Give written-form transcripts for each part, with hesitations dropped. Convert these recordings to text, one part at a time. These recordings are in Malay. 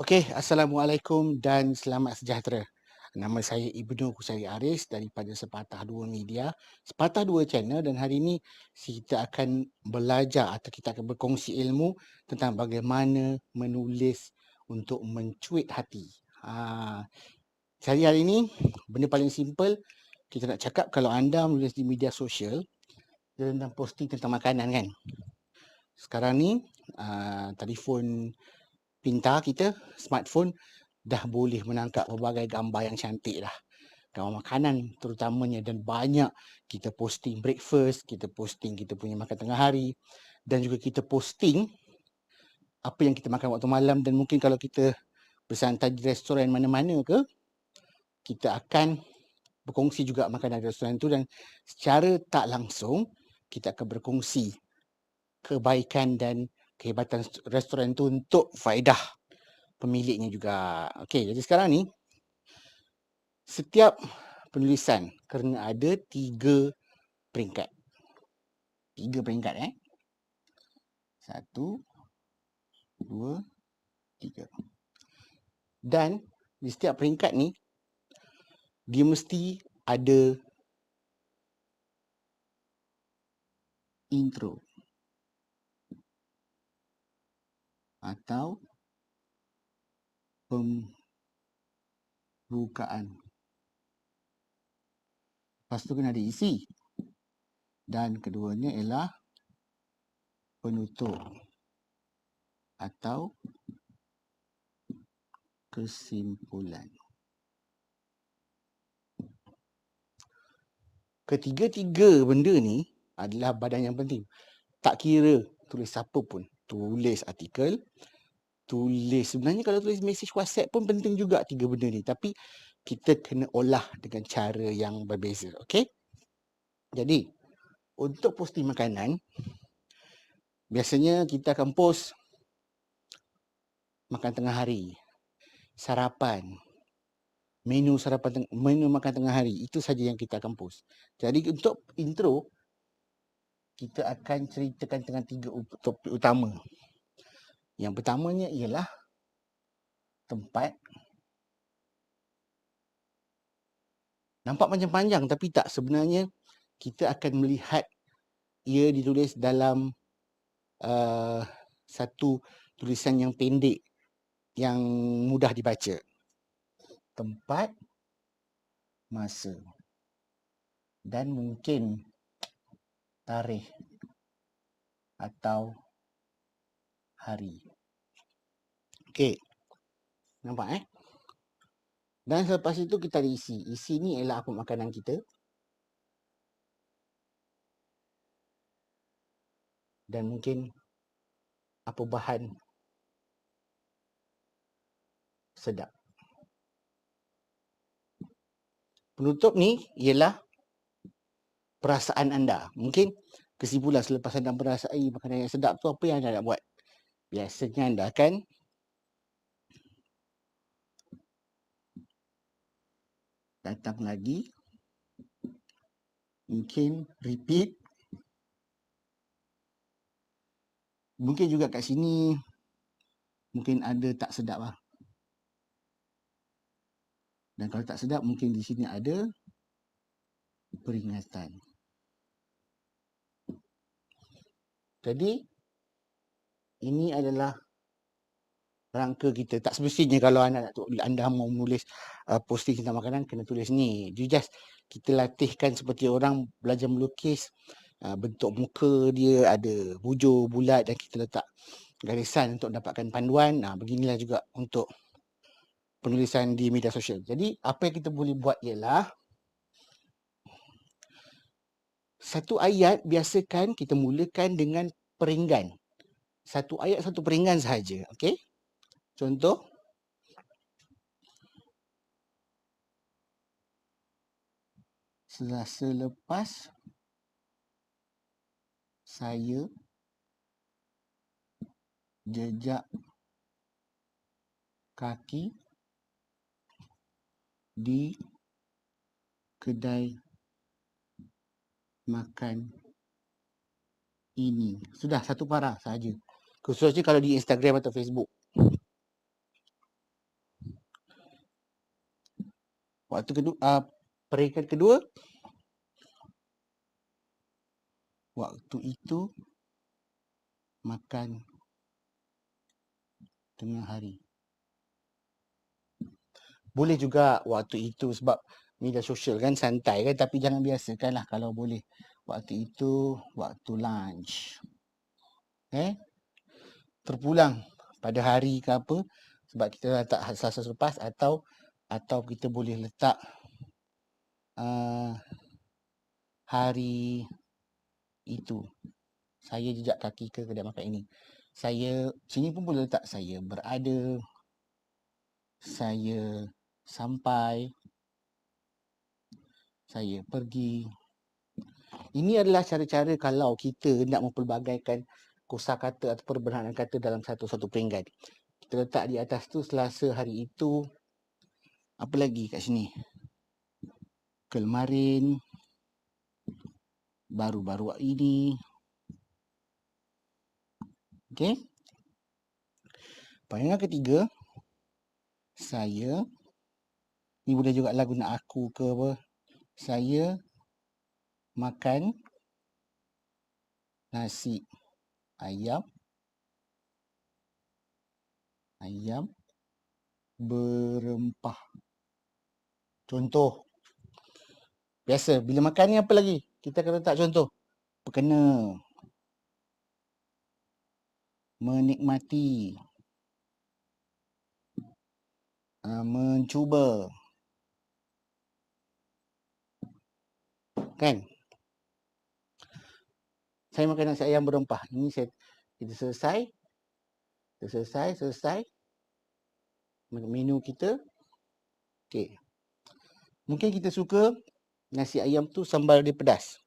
Okey, Assalamualaikum dan selamat sejahtera. Nama saya Ibnu Kusari Aris daripada Sepatah Dua Media, Sepatah Dua Channel, dan hari ini kita akan belajar atau kita akan berkongsi ilmu tentang bagaimana menulis untuk mencuit hati. Ha, hari ini benda paling simple kita nak cakap kalau anda menulis di media sosial tentang posting tentang makanan kan. Sekarang ni telefon pintar kita, smartphone dah boleh menangkap pelbagai gambar yang cantik dah. Gambar makanan terutamanya, dan banyak kita posting breakfast, kita posting kita punya makan tengah hari, dan juga kita posting apa yang kita makan waktu malam. Dan mungkin kalau kita bersantai di restoran mana-mana ke, kita akan berkongsi juga makanan di restoran tu, dan secara tak langsung kita akan berkongsi kebaikan dan kehebatan restoran tu untuk faedah pemiliknya juga. Okey, jadi sekarang ni setiap penulisan kena ada 3 peringkat. 3 peringkat 1, 2, 3. Dan di setiap peringkat ni dia mesti ada intro atau pembukaan. Lepas tu kena ada isi. Dan keduanya ialah penutup atau kesimpulan. Ketiga-tiga benda ni adalah badan yang penting. Tak kira tulis siapa pun. Tulis artikel, sebenarnya kalau tulis mesej WhatsApp pun penting juga 3 benda ni. Tapi kita kena olah dengan cara yang berbeza. Okey? Jadi, untuk posting makanan, biasanya kita akan post makan tengah hari, sarapan, menu makan tengah hari. Itu saja yang kita akan post. Jadi untuk intro, kita akan ceritakan tentang 3 topik utama. Yang pertamanya ialah tempat. Nampak panjang-panjang tapi tak, sebenarnya kita akan melihat ia ditulis dalam satu tulisan yang pendek yang mudah dibaca. Tempat, masa, dan mungkin tarikh atau hari. Okey. Nampak Dan selepas itu kita ada isi. Isi ni ialah apa makanan kita. Dan mungkin apa bahan sedap. Penutup ni ialah perasaan anda. Mungkin kesimpulan selepas anda merasai makanan yang sedap tu, apa yang anda nak buat? Biasanya anda akan datang lagi, mungkin repeat, mungkin juga kat sini mungkin ada tak sedap lah. Dan kalau tak sedap, mungkin di sini ada peringatan. Jadi ini adalah rangka kita. Tak semestinya kalau anda mau menulis posting tentang makanan, kena tulis ni. Kita latihkan seperti orang belajar melukis. Bentuk muka dia ada bujur, bulat, dan kita letak garisan untuk dapatkan panduan. Beginilah juga untuk penulisan di media sosial. Jadi apa yang kita boleh buat ialah, satu ayat biasakan kita mulakan dengan peringgan. Satu ayat, satu peringgan sahaja. Okey? Contoh, selepas saya jejak kaki di kedai makan ini. Sudah, satu parah sahaja. Khususnya kalau di Instagram atau Facebook. Waktu kedua, peringkat kedua, waktu itu makan tengah hari. Boleh juga waktu itu sebab media sosial kan santai kan, tapi jangan biasakan lah kalau boleh. Waktu itu waktu lunch. Terpulang pada hari ke apa, sebab kita letak Selasa selepas, atau kita boleh letak hari itu. Saya jejak kaki ke kedai makan ini. Saya, sini pun boleh letak saya berada, saya sampai, saya pergi. Ini adalah cara-cara kalau kita nak mempelbagaikan kosakata atau perbentahan kata dalam satu-satu peringkat. Kita letak di atas tu Selasa hari itu. Apa lagi kat sini? Kemarin, baru-baru ini. Okey. Peringkat ketiga, saya, ni boleh juga lah guna aku ke apa. Saya makan nasi ayam berempah. Contoh. Biasa, bila makan ni apa lagi? Kita akan letak contoh. Berkena. Menikmati. Mencuba. Kan? Saya makan nasi ayam berempah. Ini kita selesai. Selesai. Menu kita. Okey. Mungkin kita suka nasi ayam tu sambal dia pedas.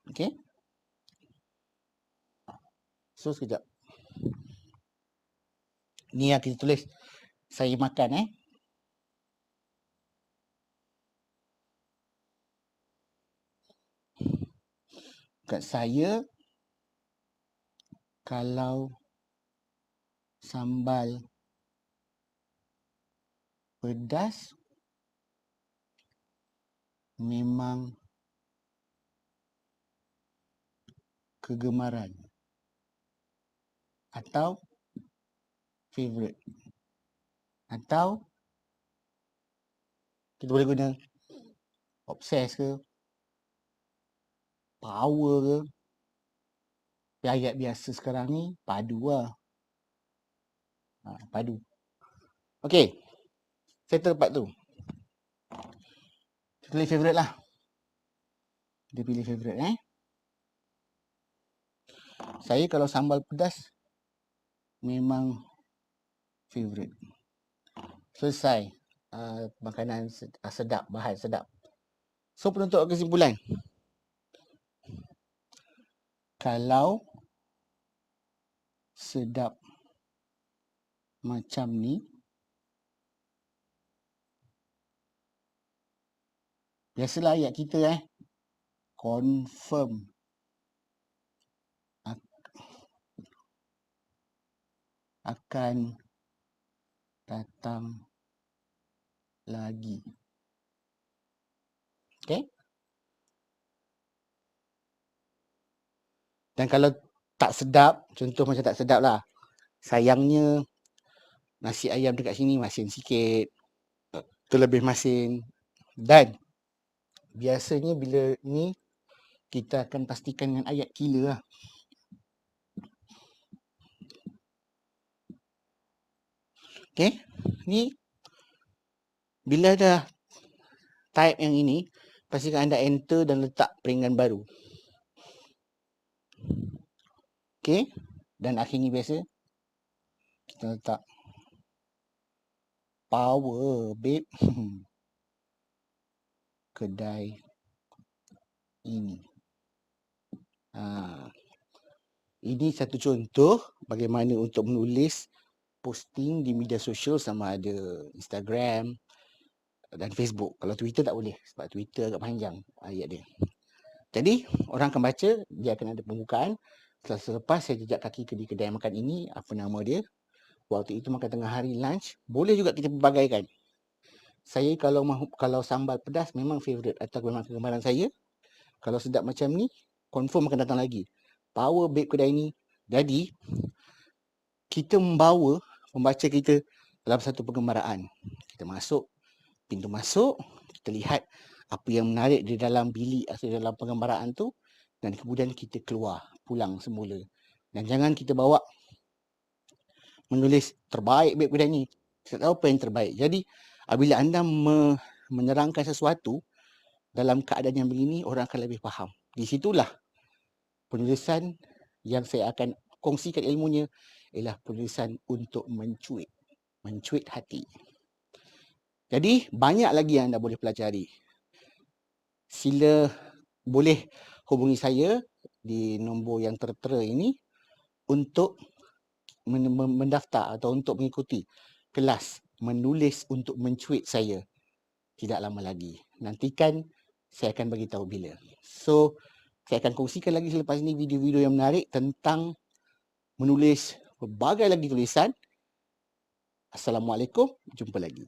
Okey. So, sekejap. Ni yang kita tulis. Saya makan kat saya, kalau sambal pedas memang kegemaran atau favorite, atau kita boleh guna obses ke, power ke. Ayat biasa sekarang ni padu lah. Padu. Okey. Settle part tu. Kita pilih favorite lah. Kita pilih favorite Saya kalau sambal pedas memang favorite. Selesai. Makanan sedap, bahan sedap. So, penuntut kesimpulan. Kalau sedap macam ni, biasalah ayat kita confirm akan datang lagi. Okey? Dan kalau tak sedap, contoh macam tak sedap lah. Sayangnya, nasi ayam dekat sini masin sikit. Terlebih masin. Dan biasanya bila ni, kita akan pastikan dengan ayat killer lah. Okey? Ni, bila dah type yang ini, pastikan anda enter dan letak peringkat baru. Okey? Dan akhirnya biasa, kita letak power, babe. Kedai ini. Ini satu contoh bagaimana untuk menulis posting di media sosial, sama ada Instagram dan Facebook. Kalau Twitter tak boleh sebab Twitter agak panjang ayat dia. Jadi, orang akan baca, dia akan ada pembukaan. Selepas saya jejak kaki ke di kedai makan ini, apa nama dia? Waktu itu makan tengah hari lunch. Boleh juga kita pelbagaikan. Saya kalau sambal pedas memang favourite atau memang kegemaran saya. Kalau sedap macam ni, confirm akan datang lagi. Power Babe Kedai ni. Jadi, kita membawa pembaca kita dalam satu pengembaraan. Kita masuk, pintu masuk, kita lihat apa yang menarik di dalam bilik atau dalam pengembaraan tu, dan kemudian kita keluar, pulang semula. Dan jangan kita bawa menulis terbaik Babe Kedai ni. Kita tahu apa yang terbaik. Jadi, apabila anda menerangkan sesuatu dalam keadaan yang begini, orang akan lebih faham. Di situlah penulisan yang saya akan kongsikan ilmunya ialah penulisan untuk mencuit hati. Jadi, banyak lagi yang anda boleh pelajari. Sila boleh hubungi saya di nombor yang tertera ini untuk mendaftar atau untuk mengikuti kelas menulis untuk mencuit saya tidak lama lagi. Nantikan saya akan bagi tahu bila. So, saya akan kongsikan lagi selepas ini video-video yang menarik tentang menulis berbagai lagi tulisan. Assalamualaikum, jumpa lagi.